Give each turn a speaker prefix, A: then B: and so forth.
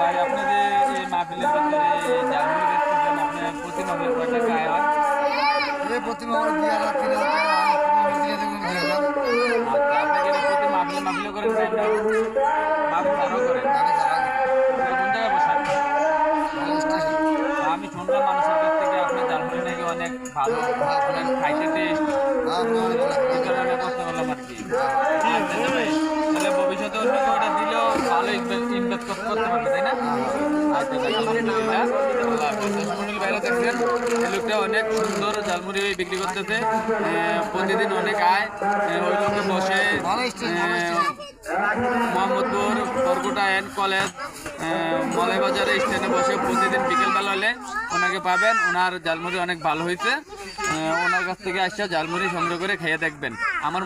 A: ভাই আপনি যে এই মাহফিলের ভিতরে জালমুড়ি বেচতেছেন, আপনি প্রতি মাহফিলে কয় টাকা আয় হয়?
B: এই প্রতিমা আমার 2,000 3,000 টাকা হয়, কোনো মিষ্টি খেতে কোনো 2,000।
A: আচ্ছা, আপনাকে এটা প্রতি মাহফিলে করেন না এমনি মাহফিল ছাড়াও করেন?
B: আমি যারা
A: এটা কোন জায়গায় বসেন?
B: ভালো স্টেশন।
A: আমি শুনলাম মানুষের কাছ থেকে আপনার জালমুড়ি নাকি অনেক ভালো, আপনার খাইতে টেস্ট, এই কারণে আমি প্রশ্ন করলাম আর কি। আচ্ছা, তাহলে ভবিষ্যতে অন্য কেউ এটা দিলেও ভালো ইনভেস্ট করতে পারবে, তাই না? আচ্ছা ভাই, আলহামদুলিল্লাহ। আল্লাহ হাফেজ। দর্শক মণ্ডলী, বাইরে দেখছেন এই লোকটা অনেক সুন্দর জালমুড়ি বিক্রি করতেছে, প্রতিদিন অনেক আয়। ওই লোকে বসে মোহাম্মদপুর বরগুটা এন্ড কলেজ মলাই বাজারে স্ট্যান্ডে বসে প্রতিদিন বিকেলবেলা হলে ওনাকে পাবেন। ওনার জালমুড়ি অনেক ভালো হয়েছে, ওনার কাছ থেকে আসছে জালমুড়ি সংগ্রহ করে খেয়ে দেখবেন। আমার